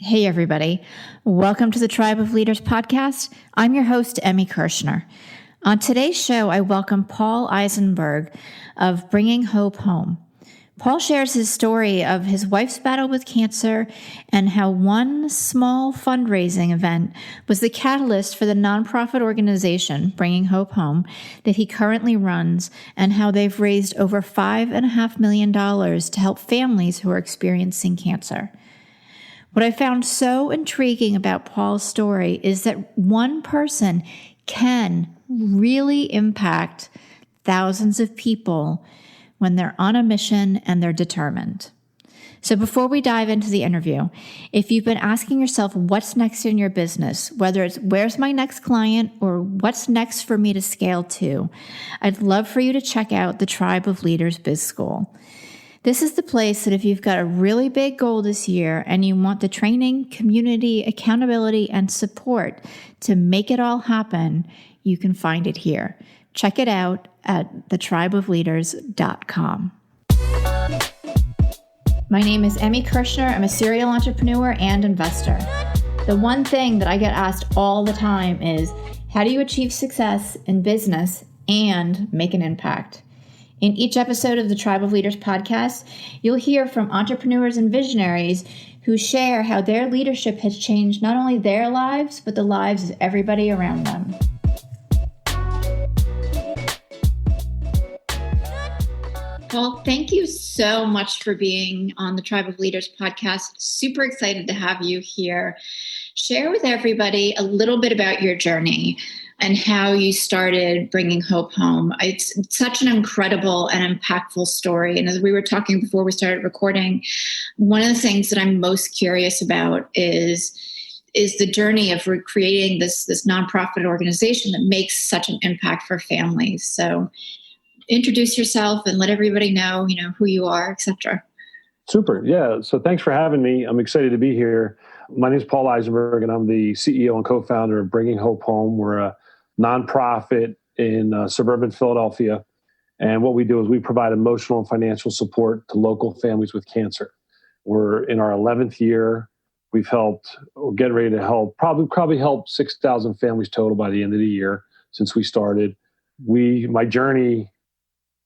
Hey, everybody. Welcome to the Tribe of Leaders podcast. I'm your host, Emi Kirshner. On today's show, I welcome Paul Isenberg of Bringing Hope Home. Paul shares his story of his wife's battle with cancer and how one small fundraising event was the catalyst for the nonprofit organization, Bringing Hope Home, that he currently runs, and how they've raised over $5.5 million to help families who are experiencing cancer. What I found so intriguing about Paul's story is that one person can really impact thousands of people when they're on a mission and they're determined. So before we dive into the interview, if you've been asking yourself what's next in your business, whether it's where's my next client or what's next for me to scale to, I'd love for you to check out the Tribe of Leaders Biz School. This is the place that if you've got a really big goal this year and you want the training, community, accountability, and support to make it all happen, you can find it here. Check it out at thetribeofleaders.com. My name is Emi Kirshner. I'm a serial entrepreneur and investor. The one thing that I get asked all the time is, how do you achieve success in business and make an impact? In each episode of the Tribe of Leaders podcast, you'll hear from entrepreneurs and visionaries who share how their leadership has changed not only their lives, but the lives of everybody around them. Paul, thank you so much for being on the Tribe of Leaders podcast. Super excited to have you here. Share with everybody a little bit about your journey and how you started Bringing Hope Home. It's such an incredible and impactful story. And as we were talking before we started recording, one of the things that I'm most curious about is the journey of creating this nonprofit organization that makes such an impact for families. So introduce yourself and let everybody know, who you are, etc. Super. Yeah. So thanks for having me. I'm excited to be here. My name is Paul Isenberg, and I'm the CEO and co-founder of Bringing Hope Home. We're a nonprofit in suburban Philadelphia. And what we do is we provide emotional and financial support to local families with cancer. We're in our 11th year. We're getting ready to help, probably help 6,000 families total by the end of the year since we started. My journey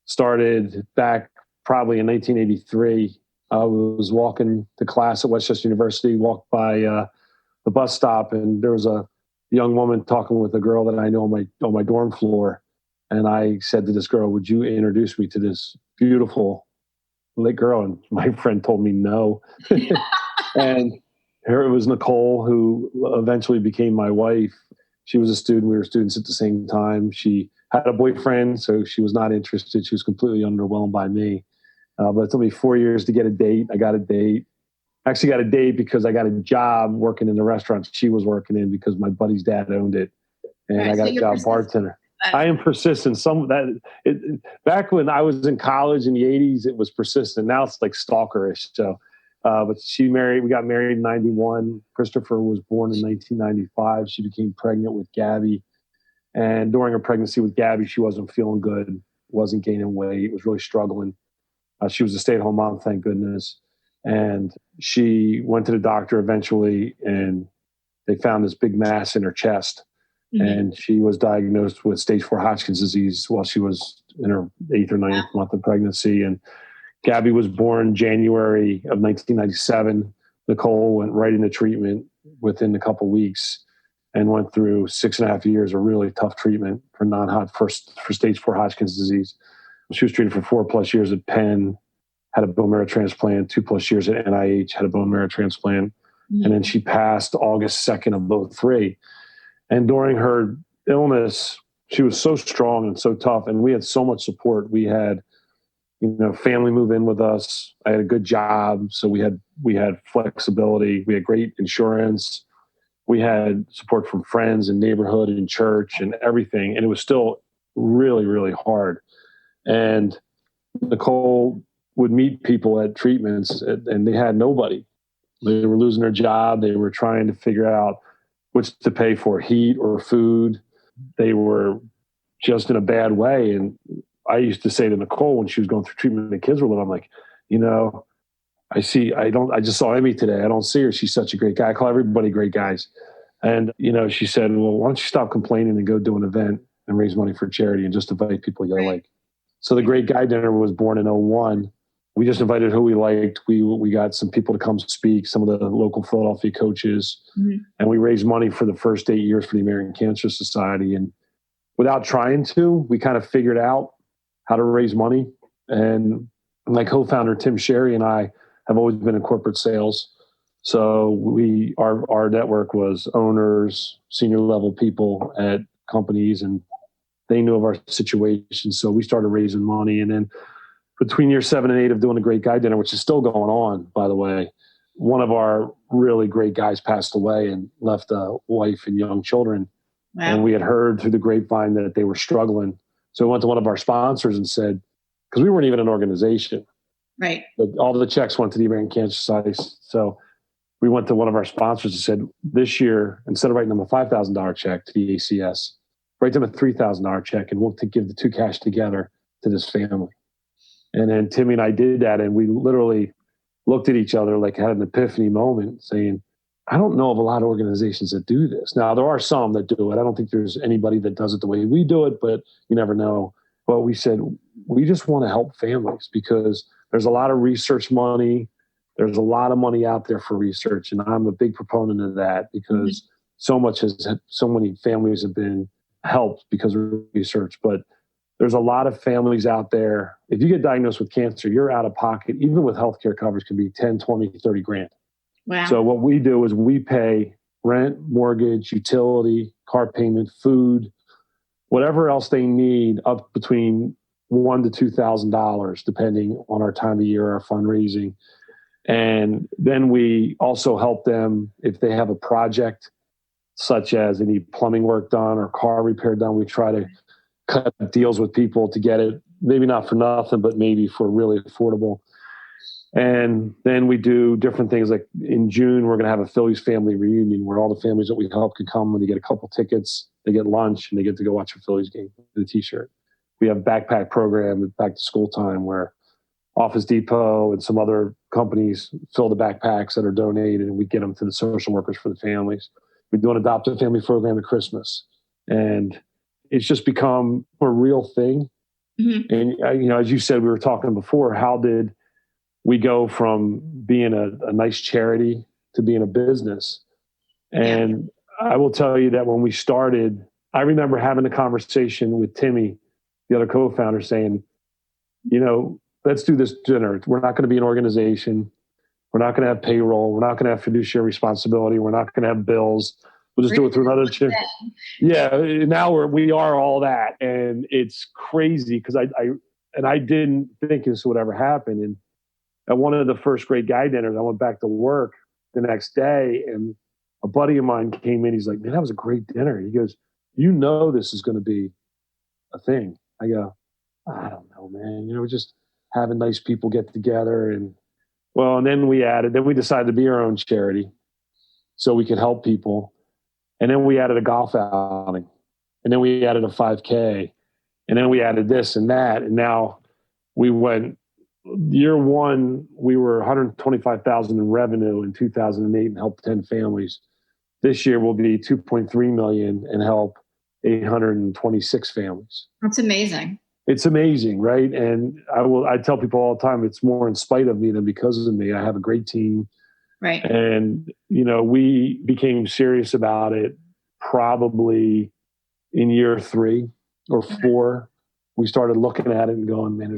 started back probably in 1983. I was walking to class at Westchester University, walked by the bus stop, and there was a young woman talking with a girl that I know on my dorm floor. And I said to this girl, "Would you introduce me to this beautiful girl?" And my friend told me no. And here it was Nicole, who eventually became my wife. She was a student. We were students at the same time. She had a boyfriend, so she was not interested. She was completely underwhelmed by me. But it took me 4 years to get a date. I got a date. I actually got a date because I got a job working in the restaurant she was working in because my buddy's dad owned it. And I got a job bartender. I am persistent. Back when I was in college in the 80s, it was persistent. Now it's like stalkerish. So, but we got married in 91. Christopher was born in 1995. She became pregnant with Gabby. And during her pregnancy with Gabby, she wasn't feeling good, wasn't gaining weight, was really struggling. She was a stay-at-home mom, thank goodness. And she went to the doctor eventually, and they found this big mass in her chest. Mm-hmm. And she was diagnosed with stage 4 Hodgkin's disease while she was in her 8th or 9th month of pregnancy. And Gabby was born January of 1997. Nicole went right into treatment within a couple weeks and went through 6.5 years of really tough treatment for stage 4 Hodgkin's disease. She was treated for 4+ years at Penn, had a bone marrow transplant, 2+ years at NIH, had a bone marrow transplant. Mm-hmm. And then she passed August 2nd of 2003. And during her illness, she was so strong and so tough. And we had so much support. We had, family move in with us. I had a good job. So we had flexibility. We had great insurance. We had support from friends and neighborhood and church and everything. And it was still really, really hard. And Nicole would meet people at treatments and they had nobody. They were losing their job. They were trying to figure out which to pay for, heat or food. They were just in a bad way. And I used to say to Nicole when she was going through treatment and the kids were little, I'm like, I just saw Emi today. I don't see her. She's such a great guy. I call everybody great guys. And, she said, well, why don't you stop complaining and go do an event and raise money for charity and just invite people you like. So the Great Guy Dinner was born in '01. We just invited who we liked. We got some people to come speak, some of the local Philadelphia coaches, and we raised money for the first 8 years for the American Cancer Society. And without trying to, we kind of figured out how to raise money. And my co-founder, Tim Sherry, and I have always been in corporate sales. So our network was owners, senior level people at companies, and they knew of our situation. So we started raising money. And then between year 7 and 8 of doing the Great Guy Dinner, which is still going on, by the way, one of our really great guys passed away and left a wife and young children. Wow. And we had heard through the grapevine that they were struggling. So we went to one of our sponsors and said, because we weren't even an organization. Right. But all the checks went to the American Cancer Society. So we went to one of our sponsors and said, this year, instead of writing them a $5,000 check to the ACS, write them a $3,000 check, and we'll give the two cash together to this family. And then Timmy and I did that, and we literally looked at each other like had an epiphany moment saying, I don't know of a lot of organizations that do this. Now, there are some that do it. I don't think there's anybody that does it the way we do it, but you never know. But we said, we just want to help families because there's a lot of research money. There's a lot of money out there for research. And I'm a big proponent of that because so many families have been helped because of research. But there's a lot of families out there. If you get diagnosed with cancer, you're out of pocket, even with healthcare coverage, can be 10, 20, 30 grand. Wow. So what we do is we pay rent, mortgage, utility, car payment, food, whatever else they need, up between $1,000 to $2,000, depending on our time of year, our fundraising. And then we also help them if they have a project, such as they need plumbing work done or car repair done. We try to cut deals with people to get it, maybe not for nothing, but maybe for really affordable. And then we do different things. Like in June, we're going to have a Phillies family reunion where all the families that we help can come and they get a couple tickets, they get lunch, and they get to go watch a Phillies game with a t-shirt. We have a backpack program at back to school time where Office Depot and some other companies fill the backpacks that are donated, and we get them to the social workers for the families. We do an adoptive family program at Christmas, and it's just become a real thing. And as you said, we were talking before, how did we go from being a nice charity to being a business? And I will tell you that when we started, I remember having a conversation with Timmy, the other co-founder, saying, let's do this dinner. We're not going to be an organization. We're not going to have payroll. We're not going to have fiduciary responsibility. We're not going to have bills. We'll just do it through another check. Yeah. Now we are all that. And it's crazy because I didn't think this would ever happen. And at one of the first Great Guy Dinners, I went back to work the next day, and a buddy of mine came in. He's like, man, that was a great dinner. He goes, this is going to be a thing. I go, I don't know, man. We're just having nice people get together. And then we decided to be our own charity so we could help people. And then we added a golf outing. And then we added a 5K. And then we added this and that. And now we went, year one, we were 125,000 in revenue in 2008 and helped 10 families. This year will be 2.3 million and help 826 families. That's amazing. It's amazing, right? And I tell people all the time, it's more in spite of me than because of me. I have a great team. Right. And, we became serious about it probably in year 3 or 4. We started looking at it and going, man,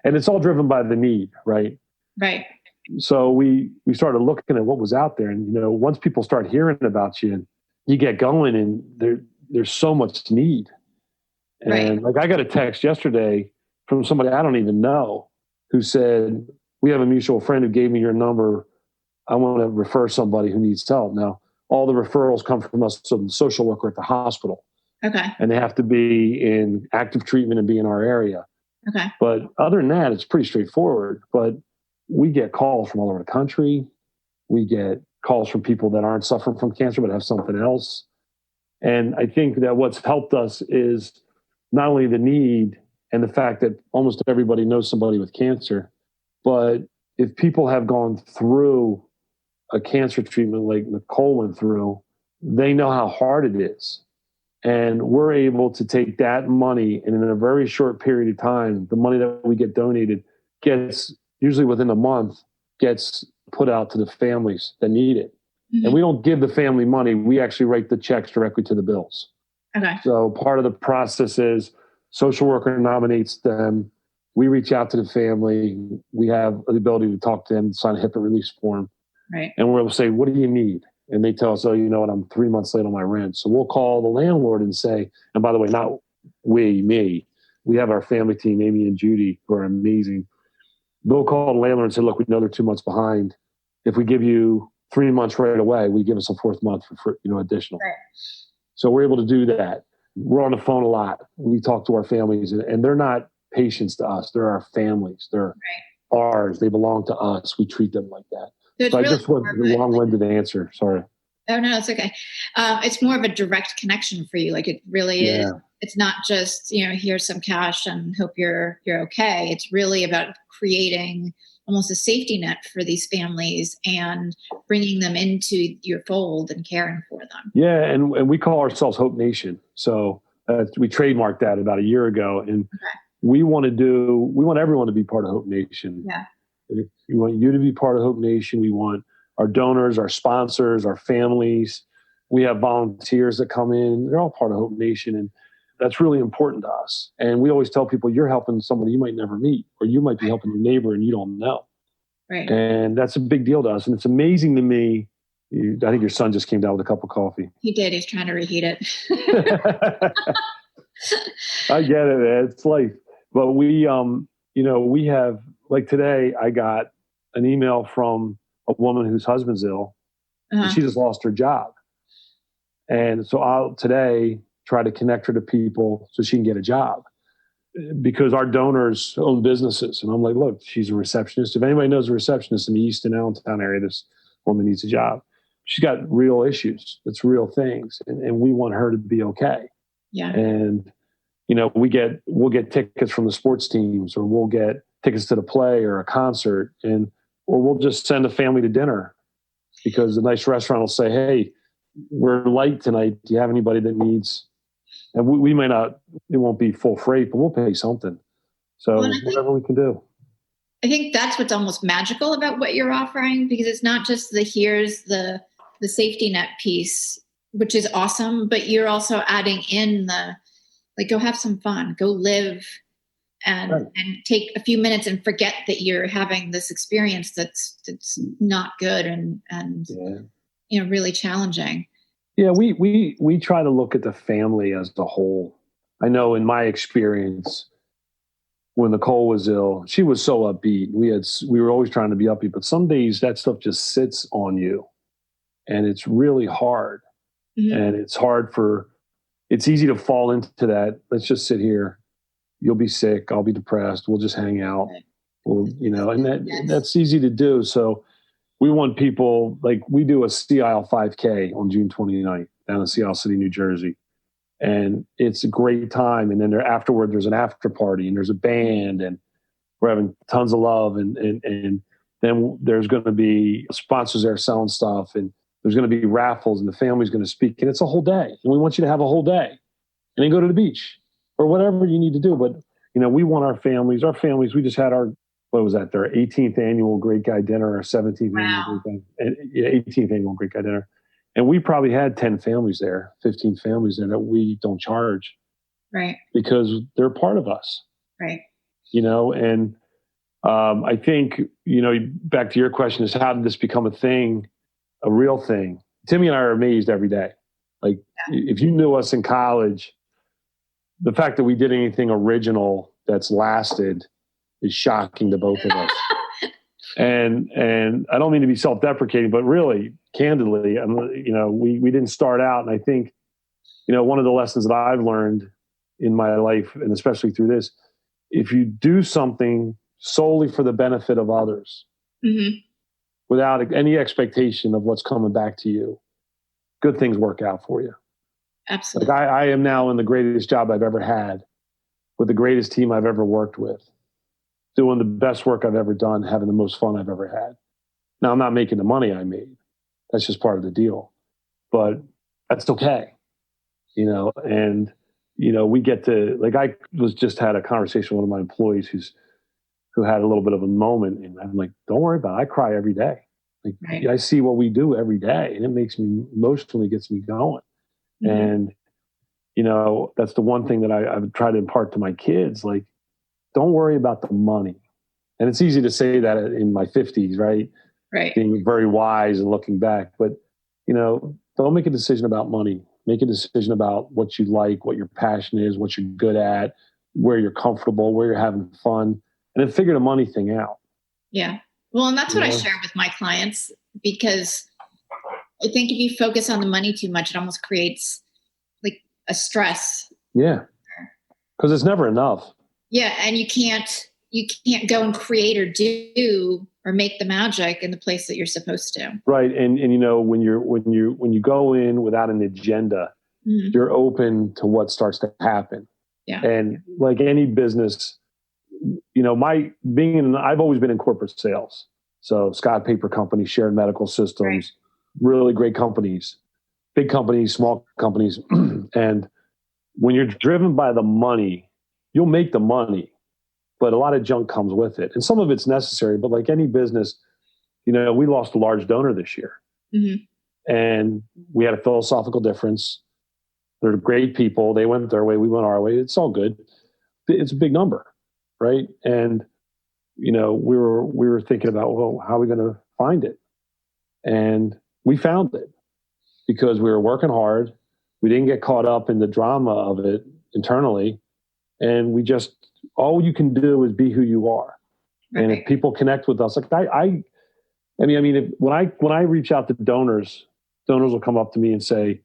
and it's all driven by the need, right? Right. So we started looking at what was out there. And, once people start hearing about you, you get going, and there's so much need. And like I got a text yesterday from somebody I don't even know who said, we have a mutual friend who gave me your number. I want to refer somebody who needs help. Now, all the referrals come from us, so the social worker at the hospital. Okay. And they have to be in active treatment and be in our area. Okay. But other than that, it's pretty straightforward. But we get calls from all over the country. We get calls from people that aren't suffering from cancer but have something else. And I think that what's helped us is not only the need and the fact that almost everybody knows somebody with cancer, but if people have gone through a cancer treatment like Nicole went through, they know how hard it is. And we're able to take that money, and in a very short period of time, the money that we get donated gets, usually within a month, gets put out to the families that need it. Mm-hmm. And we don't give the family money. We actually write the checks directly to the bills. Okay. So part of the process is social worker nominates them. We reach out to the family. We have the ability to talk to them, sign a HIPAA release form. Right. And we're able to say, what do you need? And they tell us, oh, you know what, I'm 3 months late on my rent. So we'll call the landlord and say, and by the way, not me. We have our family team, Emi and Judy, who are amazing. They'll call the landlord and say, look, we know they're 2 months behind. If we give you 3 months right away, we give us a fourth month for additional. Right. So we're able to do that. We're on the phone a lot. We talk to our families, and they're not patients to us. They're our families. They're ours. They belong to us. We treat them like that. So I just want a long-winded answer. Sorry. Oh, no, it's okay. It's more of a direct connection for you. Like it really is. It's not just, here's some cash and hope you're okay. It's really about creating almost a safety net for these families and bringing them into your fold and caring for them. Yeah. And we call ourselves Hope Nation. So we trademarked that about a year ago. And we want everyone to be part of Hope Nation. Yeah. We want you to be part of Hope Nation. We want our donors, our sponsors, our families. We have volunteers that come in. They're all part of Hope Nation. And that's really important to us. And we always tell people, you're helping somebody you might never meet, or you might be helping your neighbor and you don't know. Right. And that's a big deal to us. And it's amazing to me. I think your son just came down with a cup of coffee. He did. He's trying to reheat it. I get it, man. It's life. But we have, like today, I got an email from a woman whose husband's ill, and she just lost her job. And so I'll today try to connect her to people so she can get a job, because our donors own businesses. And I'm like, look, she's a receptionist. If anybody knows a receptionist in the East and Allentown area, this woman needs a job. She's got real issues. It's real things. And we want her to be okay. Yeah. And, we'll get tickets from the sports teams, or we'll get tickets to the play or a concert, or we'll just send a family to dinner, because a nice restaurant will say, hey, we're light tonight. Do you have anybody that needs? And we may not, it won't be full freight, but we'll pay something. So whatever we can do. I think that's what's almost magical about what you're offering, because it's not just here's the safety net piece, which is awesome, but you're also adding in go have some fun, go live and take a few minutes and forget that you're having this experience that's not good and really challenging. Yeah, we try to look at the family as a whole. I know in my experience, when Nicole was ill, she was so upbeat. We were always trying to be upbeat, but some days that stuff just sits on you, and it's really hard. Mm-hmm. And it's easy to fall into that. Let's just sit here. You'll be sick. I'll be depressed. We'll just hang out. That's easy to do. So we want people, like we do a Sea Isle 5K on June 29th down in Sea Isle City, New Jersey. And it's a great time. And then afterward, there's an after party and there's a band and we're having tons of love. And then there's going to be sponsors there selling stuff, and there's going to be raffles, and the family's going to speak. And it's a whole day. And we want you to have a whole day and then go to the beach or whatever you need to do. But, we want our families, we just had their 18th annual Great Guy Dinner, or 17th annual Great Guy, 18th annual Great Guy Dinner. And we probably had 10 families there, 15 families there that we don't charge. Right. Because they're part of us. Right. And I think, back to your question is, how did this become a thing, a real thing? Timmy and I are amazed every day. Like, if you knew us in college, the fact that we did anything original that's lasted is shocking to both of us. And I don't mean to be self-deprecating, but really, candidly, we didn't start out. And I think, one of the lessons that I've learned in my life, and especially through this, if you do something solely for the benefit of others, mm-hmm. without any expectation of what's coming back to you, good things work out for you. Absolutely. Like I am now in the greatest job I've ever had, with the greatest team I've ever worked with. doing the best work I've ever done, having the most fun I've ever had. Now, I'm not making the money I made. That's just part of the deal. But that's okay, and, we get to, like, I was just had a conversation with one of my employees who had a little bit of a moment, and I'm like, don't worry about it. I cry every day. Like, Right. I see what we do every day, and it makes me emotionally, gets me going. Mm-hmm. And, that's the one thing that I've tried to impart to my kids. Like, don't worry about the money. And it's easy to say that in my 50s, right? Right. Being very wise and looking back. But, don't make a decision about money. Make a decision about what you like, what your passion is, what you're good at, where you're comfortable, where you're having fun, and then figure the money thing out. Yeah. Well, and that's what I share with my clients, because I think if you focus on the money too much, it almost creates like a stress. Yeah. Because it's never enough. Yeah. And you can't go and create or do or make the magic in the place that you're supposed to. Right. And when you go in without an agenda, mm-hmm. you're open to what starts to happen. Yeah. And like any business, I've always been in corporate sales. So Scott Paper Company, Shared Medical Systems, really great companies, big companies, small companies. And when you're driven by the money, you'll make the money, but a lot of junk comes with it. And some of it's necessary, but like any business, we lost a large donor this year. Mm-hmm. And we had a philosophical difference. They're great people. They went their way. We went our way. It's all good. It's a big number. Right. And, we were thinking about, well, how are we going to find it? And we found it because we were working hard. We didn't get caught up in the drama of it internally. And we just, all you can do is be who you are. Right. And if people connect with us, like when I reach out to donors will come up to me and say,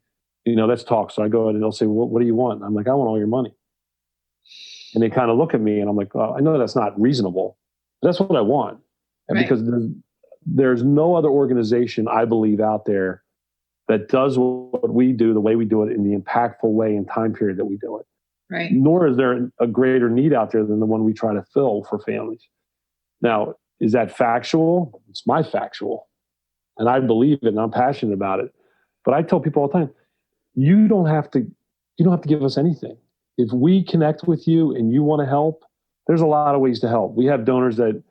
let's talk. So I go in and they'll say, what do you want? And I'm like, I want all your money. And they kind of look at me and I'm like, well, I know that's not reasonable, but that's what I want. And because there's no other organization, I believe, out there that does what we do, the way we do it, in the impactful way and time period that we do it. Right. Nor is there a greater need out there than the one we try to fill for families. Now, is that factual? It's my factual. And I believe it and I'm passionate about it. But I tell people all the time, you don't have to give us anything. If we connect with you and you want to help, there's a lot of ways to help. We have donors that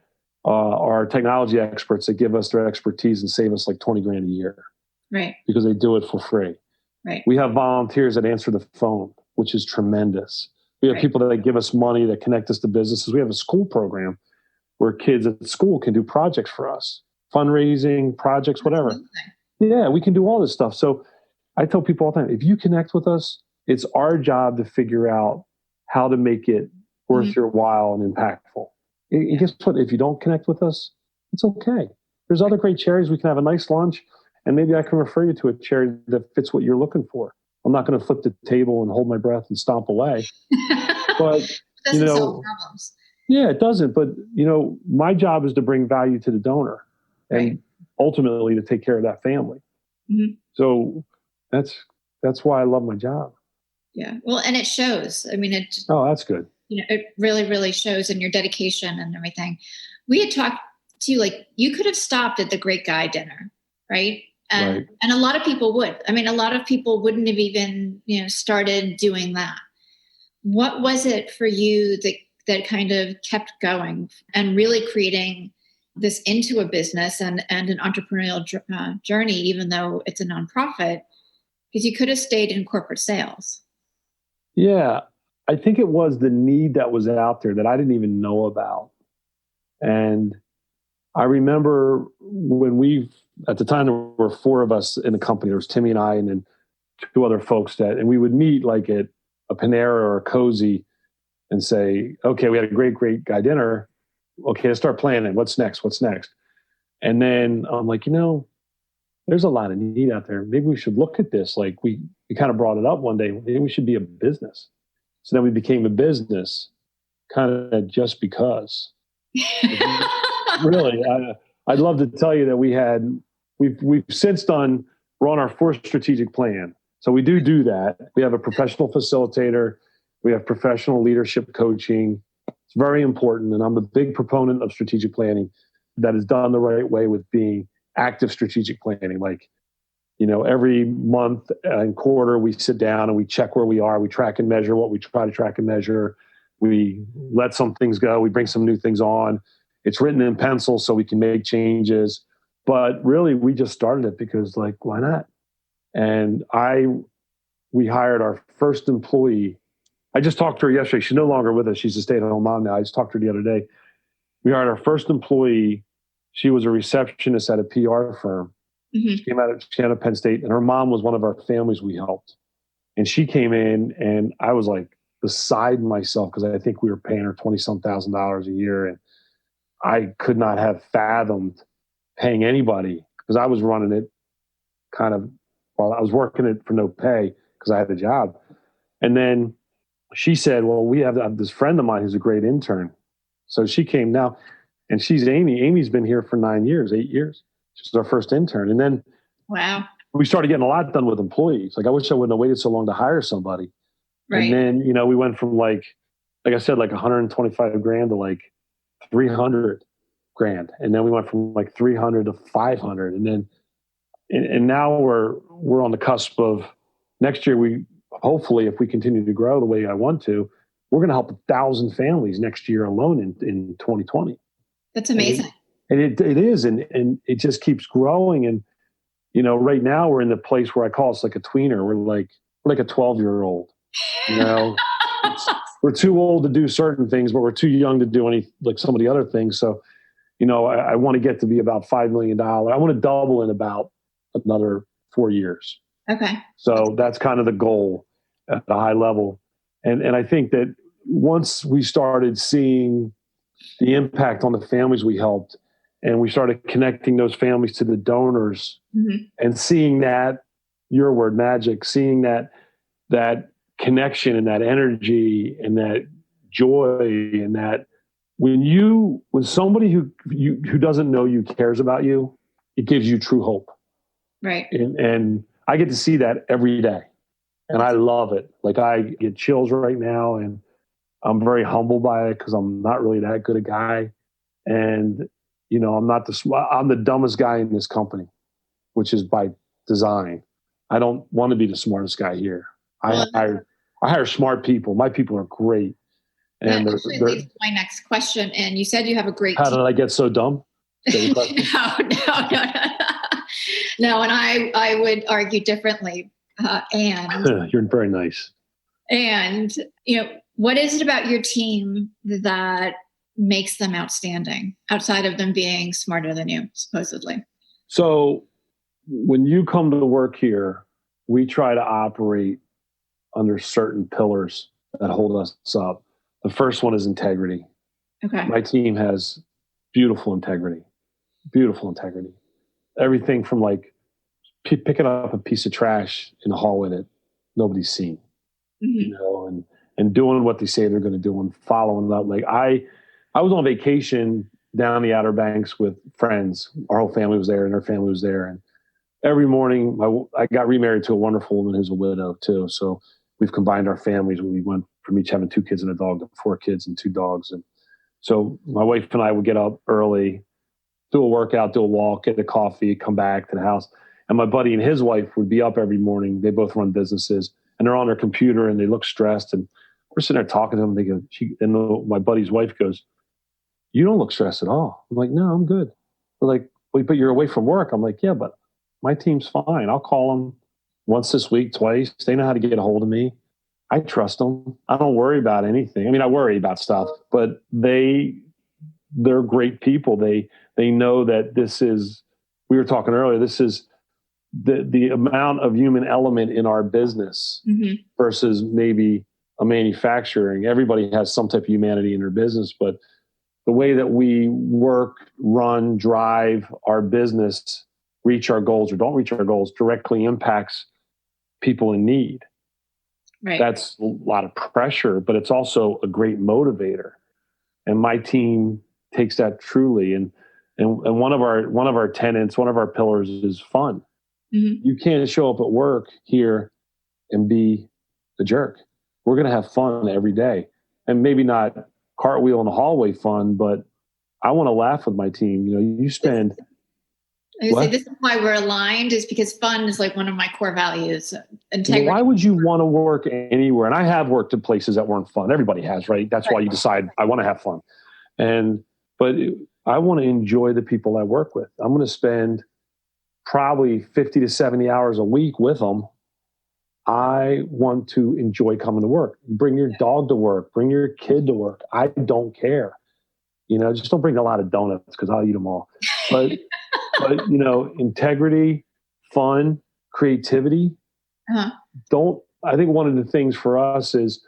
are technology experts that give us their expertise and save us like $20,000 a year. Right. Because they do it for free. Right. We have volunteers that answer the phone, which is tremendous. We have people that give us money, that connect us to businesses. We have a school program where kids at school can do projects for us, fundraising, projects, whatever. Yeah, we can do all this stuff. So I tell people all the time, if you connect with us, it's our job to figure out how to make it worth mm-hmm. your while and impactful. And guess what? If you don't connect with us, it's okay. There's other great charities. We can have a nice lunch, and maybe I can refer you to a charity that fits what you're looking for. I'm not going to flip the table and hold my breath and stomp away. But doesn't solve problems. Yeah, it doesn't. But my job is to bring value to the donor, and ultimately to take care of that family. Mm-hmm. So that's why I love my job. Yeah. Well, and it shows. I mean, Oh, that's good. It really, really shows in your dedication and everything. We had talked to you, like, you could have stopped at the Great Guy dinner, right? And a lot of people would. I mean, a lot of people wouldn't have even, started doing that. What was it for you that kind of kept going and really creating this into a business and an entrepreneurial journey, even though it's a nonprofit? Because you could have stayed in corporate sales. Yeah, I think it was the need that was out there that I didn't even know about. And I remember when at the time, there were 4 of us in the company. There was Timmy and I and then 2 other folks and we would meet like at a Panera or a Cozy and say, okay, we had a great guy dinner. Okay, let's start planning. What's next? And then I'm like, there's a lot of need out there. Maybe we should look at this. Like we kind of brought it up one day. Maybe we should be a business. So then we became a business kind of just because. Really, I'd love to tell you that we've since done, we're on our 4th strategic plan. So we do that. We have a professional facilitator. We have professional leadership coaching. It's very important. And I'm a big proponent of strategic planning that is done the right way with being active strategic planning. Like, every month and quarter, we sit down and we check where we are. We track and measure what we try to track and measure. We let some things go. We bring some new things on. It's written in pencil so we can make changes. But really, we just started it because, like, why not? And we hired our first employee. I just talked to her yesterday. She's no longer with us. She's a stay-at-home mom now. I just talked to her the other day. We hired our first employee. She was a receptionist at a PR firm. Mm-hmm. She came out of Penn State, and her mom was one of our families we helped. And she came in, and I was like beside myself because I think we were paying her $20-some thousand a year, and I could not have fathomed paying anybody because I was running it I was working it for no pay because I had the job. And then she said, well, we have this friend of mine who's a great intern. So she came now, and she's Amy. Amy's been here for 8 years. She's our first intern. And then wow, we started getting a lot done with employees. Like, I wish I wouldn't have waited so long to hire somebody. right. And then, we went from like I said, like 125 grand to like 300 grand. And then we went from like 300 to 500. And then, and now we're on the cusp of next year. We hopefully, if we continue to grow the way I want to, we're going to help 1,000 families next year alone in 2020. That's amazing. And it is, and it just keeps growing. And right now we're in the place where I call us like a tweener. We're like a 12-year-old. We're too old to do certain things, but we're too young to do some of the other things. So, I want to get to be about $5 million. I want to double in about another 4 years. Okay. So that's kind of the goal at a high level. And I think that once we started seeing the impact on the families we helped, and we started connecting those families to the donors, mm-hmm. and seeing that, your word, magic, seeing that connection and that energy and that joy, and that when somebody who doesn't know you cares about you, it gives you true hope. Right. And I get to see that every day, and I love it. Like, I get chills right now, and I'm very humbled by it because I'm not really that good a guy. And, I'm the dumbest guy in this company, which is by design. I don't want to be the smartest guy here. I hire smart people. My people are great. And that actually leads to my next question. And you said you have a great How team. did I get so dumb? No. No, and I would argue differently. And you're very nice. And, what is it about your team that makes them outstanding outside of them being smarter than you, supposedly? So when you come to work here, we try to operate under certain pillars that hold us up. The first one is integrity. Okay. My team has beautiful integrity. Everything from like picking up a piece of trash in the hallway that nobody's seen, mm-hmm. And doing what they say they're going to do and following up. Like I was on vacation down the Outer Banks with friends. Our whole family was there, and their family was there. And every morning, I got remarried to a wonderful woman who's a widow too. So we've combined our families. We went from each having 2 kids and a dog to 4 kids and 2 dogs. And so my wife and I would get up early, do a workout, do a walk, get a coffee, come back to the house. And my buddy and his wife would be up every morning. They both run businesses, and they're on their computer, and they look stressed. And we're sitting there talking to them. They go, my buddy's wife goes, "You don't look stressed at all." I'm like, "No, I'm good." They're like, "Well, but you're away from work." I'm like, "Yeah, but my team's fine. I'll call them once this week, twice. They know how to get a hold of me. I trust them. I don't worry about anything. I mean, I worry about stuff, but they're great people. They know that this is, we were talking earlier, this is the amount of human element in our business mm-hmm. versus maybe a manufacturing. Everybody has some type of humanity in their business, but the way that we work, run, drive our business, reach our goals or don't reach our goals directly impacts people in need. Right. That's a lot of pressure, but it's also a great motivator. And my team takes that truly. And one of our tenets, one of our pillars is fun. Mm-hmm. You can't show up at work here and be a jerk. We're going to have fun every day, and maybe not cartwheel in the hallway fun, but I want to laugh with my team. You spend. I would say this is why we're aligned, is because fun is like one of my core values. Integrity. Why would you want to work anywhere? And I have worked in places that weren't fun. Everybody has, right? That's why you decide I want to have fun. But I want to enjoy the people I work with. I'm going to spend probably 50 to 70 hours a week with them. I want to enjoy coming to work. Bring your dog to work. Bring your kid to work. I don't care. Just don't bring a lot of donuts because I'll eat them all. But integrity, fun, creativity. Uh-huh. I think one of the things for us is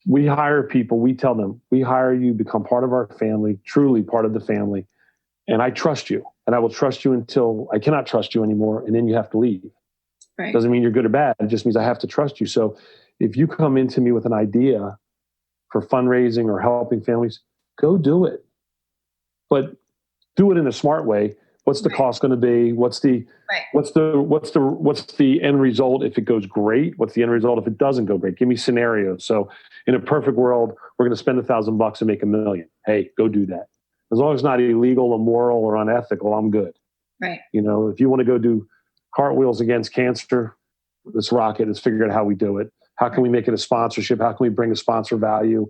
we hire people, we tell them, we hire you, become part of our family, truly part of the family. And I trust you. And I will trust you until I cannot trust you anymore. And then you have to leave. Right. Doesn't mean you're good or bad. It just means I have to trust you. So if you come into me with an idea for fundraising or helping families, go do it. But do it in a smart way. What's the cost going to be? What's the end result if it goes great? What's the end result if it doesn't go great? Give me scenarios. So in a perfect world, we're going to spend $1,000 and make $1 million. Hey, go do that. As long as it's not illegal, immoral, or unethical, I'm good. Right. If you want to go do cartwheels against cancer, let's rock it. Let's figure out how we do it. How can we make it a sponsorship? How can we bring a sponsor value?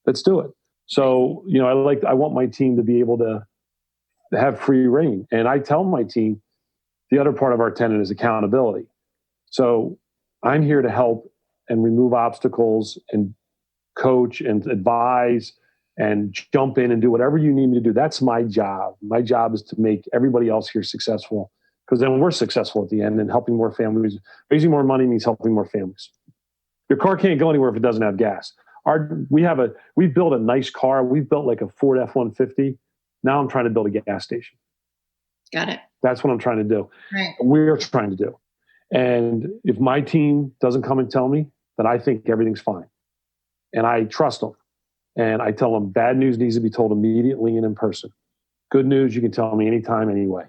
Let's do it. So, I want my team to be able to have free reign. And I tell my team, the other part of our tenet is accountability. So I'm here to help and remove obstacles and coach and advise and jump in and do whatever you need me to do. That's my job. My job is to make everybody else here successful, because then we're successful at the end, and helping more families. Raising more money means helping more families. Your car can't go anywhere if it doesn't have gas. We've built a nice car. We've built like a Ford F-150. Now I'm trying to build a gas station. Got it. That's what I'm trying to do. Right. We're trying to do. And if my team doesn't come and tell me, then I think everything's fine. And I trust them. And I tell them bad news needs to be told immediately and in person. Good news, you can tell me anytime, anyway.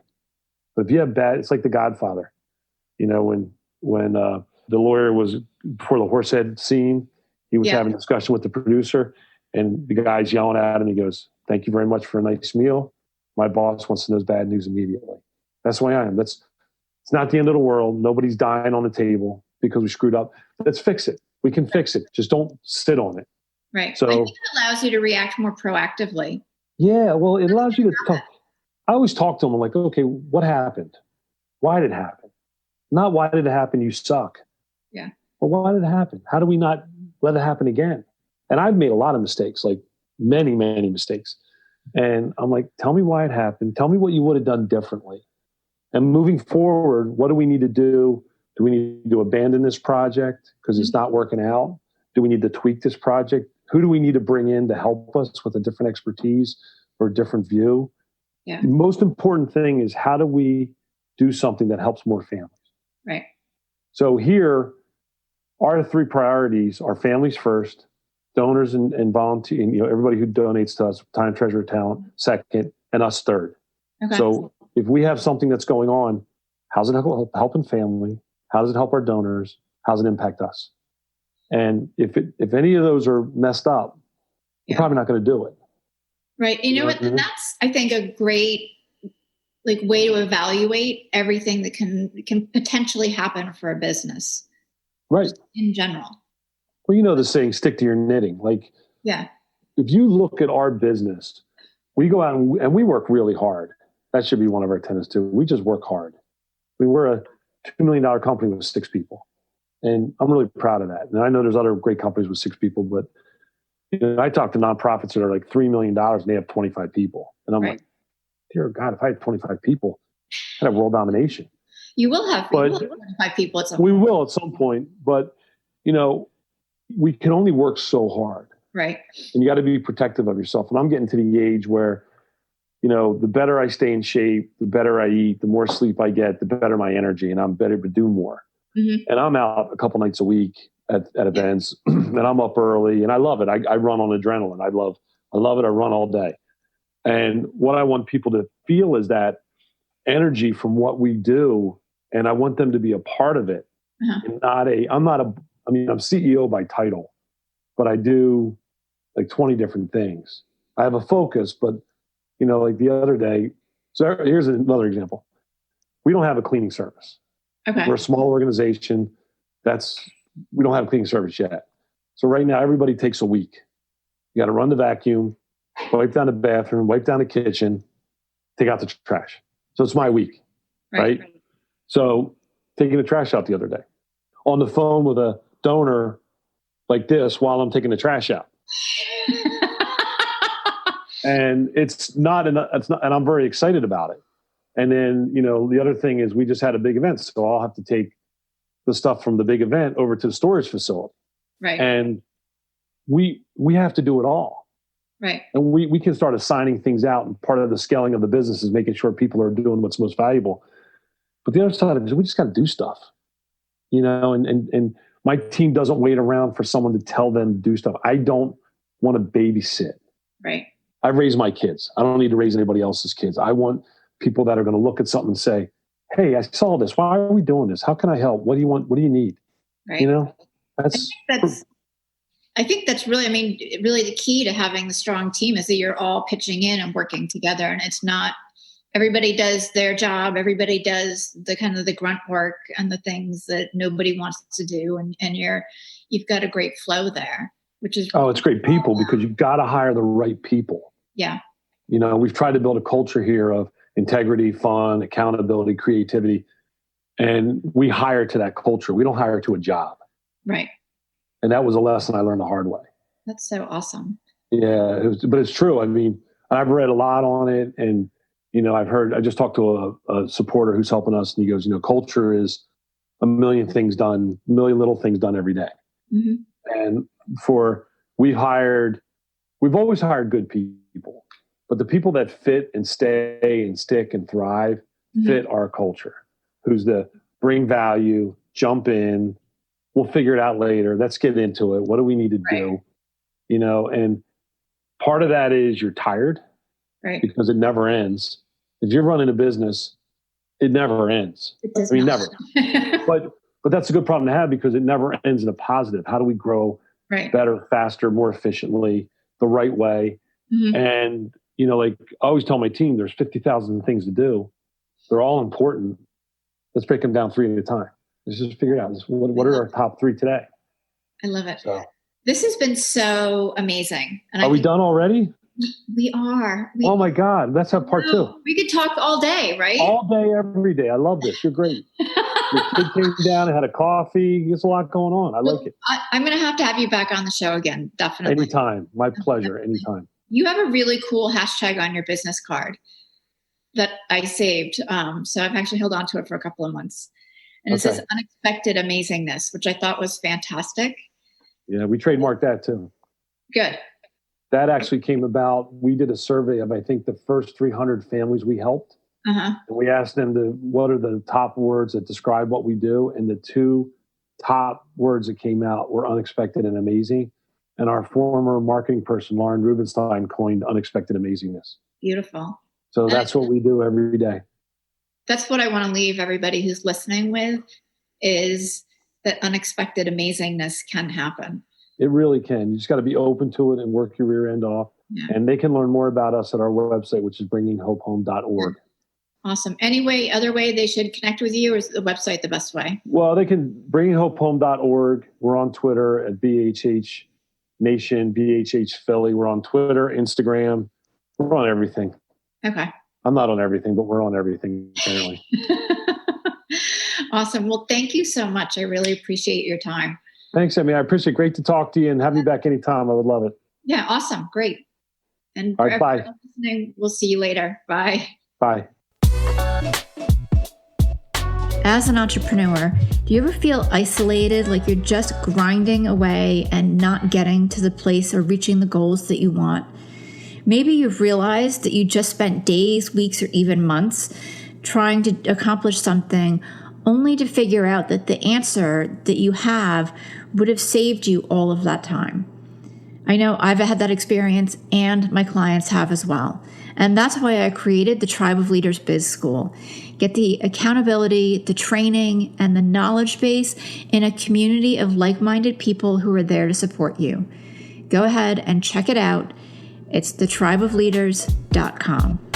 But if you have bad, it's like The Godfather. When the lawyer was, before the horsehead scene, he was having a discussion with the producer, and the guy's yelling at him. He goes, "Thank you very much for a nice meal. My boss wants to know bad news immediately." That's the way I am. It's not the end of the world. Nobody's dying on the table because we screwed up. Let's fix it. We can fix it. Just don't sit on it. Right. So I think it allows you to react more proactively. Yeah. Well, it allows you to talk. I always talk to them like, okay, what happened? Why did it happen? Not why did it happen? You suck. Yeah. Well, why did it happen? How do we not let it happen again? And I've made a lot of mistakes, like many, many mistakes. And I'm like, tell me why it happened. Tell me what you would have done differently. And moving forward, what do we need to do? Do we need to abandon this project because it's not working out? Do we need to tweak this project? Who do we need to bring in to help us with a different expertise or a different view? Yeah. The most important thing is, how do we do something that helps more families? Right. So here, our three priorities are families first, donors and volunteer, everybody who donates to us, time, treasure, talent, second, and us third. Okay. So if we have something that's going on, how's it helping family? How does it help our donors? How does it impact us? And if any of those are messed up, you're probably not going to do it. Right. You know what? And that's, I think, a great way to evaluate everything that can potentially happen for a business. Right. In general. Well, the saying, stick to your knitting. Yeah. If you look at our business, we go out and we work really hard. That should be one of our tenets too. We just work hard. We're a $2 million company with 6 people. And I'm really proud of that. And I know there's other great companies with 6 people, but I talk to nonprofits that are like $3 million and they have 25 people. And I'm like, dear God, if I had 25 people, I'd have world domination. You will have 25 people at some point. We will at some point, but we can only work so hard. Right. And you got to be protective of yourself. And I'm getting to the age where, the better I stay in shape, the better I eat, the more sleep I get, the better my energy, and I'm better to do more. Mm-hmm. And I'm out a couple nights a week at events, and I'm up early, and I love it. I run on adrenaline. I love it. I run all day. And what I want people to feel is that energy from what we do, and I want them to be a part of it. Uh-huh. And I'm CEO by title, but I do like 20 different things. I have a focus, but like the other day, so here's another example. We don't have a cleaning service. Okay. We're a small organization. We don't have a cleaning service yet. So right now, everybody takes a week. You got to run the vacuum, wipe down the bathroom, wipe down the kitchen, take out the trash. So it's my week, right? So taking the trash out the other day, on the phone with a donor like this while I'm taking the trash out. And and I'm very excited about it. And then, the other thing is we just had a big event. So I'll have to take the stuff from the big event over to the storage facility. Right. And we have to do it all. Right. And we can start assigning things out. And part of the scaling of the business is making sure people are doing what's most valuable. But the other side of it is we just got to do stuff, and my team doesn't wait around for someone to tell them to do stuff. I don't want to babysit. Right. I've raised my kids. I don't need to raise anybody else's kids. I want people that are going to look at something and say, hey, I saw this. Why are we doing this? How can I help? What do you want? What do you need? Right. I think that's really, really the key to having the strong team is that you're all pitching in and working together. And it's not, everybody does their job. Everybody does the kind of the grunt work and the things that nobody wants to do. And you've got a great flow there, which is. Oh, it's great people because you've got to hire the right people. Yeah. We've tried to build a culture here of integrity, fun, accountability, creativity. And we hire to that culture. We don't hire to a job. Right. And that was a lesson I learned the hard way. That's so awesome. Yeah, but it's true. I've read a lot on it. And, I just talked to a supporter who's helping us. And he goes, culture is a million little things done every day. Mm-hmm. And we've always hired good people. But the people that fit and stay and stick and thrive fit our culture. Who's the bring value, jump in, we'll figure it out later. Let's get into it. What do we need to do? And part of that is you're tired, right? Because it never ends. If you're running a business, it never ends. Never. But that's a good problem to have because it never ends in a positive. How do we grow better, faster, more efficiently, the right way? Mm-hmm. And like I always tell my team, there's 50,000 things to do. They're all important. Let's break them down 3 at a time. Let's just figure it out. What are our top 3 today? I love it. So, this has been so amazing. And are we done already? We are. Oh my God. Let's have part 2. We could talk all day, right? All day, every day. I love this. You're great. Your kid came down and had a coffee. There's a lot going on. I like it. I'm going to have you back on the show again. Definitely. Anytime. My pleasure. Anytime. You have a really cool hashtag on your business card that I saved. So I've actually held on to it for a couple of months. And it says unexpected amazingness, which I thought was fantastic. Yeah, we trademarked that too. Good. That actually came about. We did a survey of, I think, the first 300 families we helped. Uh-huh. And we asked them what are the top words that describe what we do. And the 2 top words that came out were unexpected and amazing. And our former marketing person, Lauren Rubenstein, coined unexpected amazingness. Beautiful. So that's what we do every day. That's what I want to leave everybody who's listening with is that unexpected amazingness can happen. It really can. You just got to be open to it and work your rear end off. Yeah. And they can learn more about us at our website, which is bringinghopehome.org. Awesome. Other way they should connect with you, or is the website the best way? Well, they can bringinghopehome.org. We're on Twitter at BHH Nation, BHH Philly. We're on Twitter, Instagram. We're on everything. Okay. I'm not on everything, but we're on everything, apparently. Awesome. Well, thank you so much. I really appreciate your time. Thanks, Emi. I appreciate it. Great to talk to you and have you back anytime. I would love it. Yeah, awesome. Great. And all right, bye. Listening, we'll see you later. Bye. Bye. As an entrepreneur, do you ever feel isolated, like you're just grinding away and not getting to the place or reaching the goals that you want? Maybe you've realized that you just spent days, weeks, or even months trying to accomplish something only to figure out that the answer that you have would have saved you all of that time. I know I've had that experience and my clients have as well. And that's why I created the Tribe of Leaders Biz School. Get the accountability, the training, and the knowledge base in a community of like-minded people who are there to support you. Go ahead and check it out. It's thetribeofleaders.com.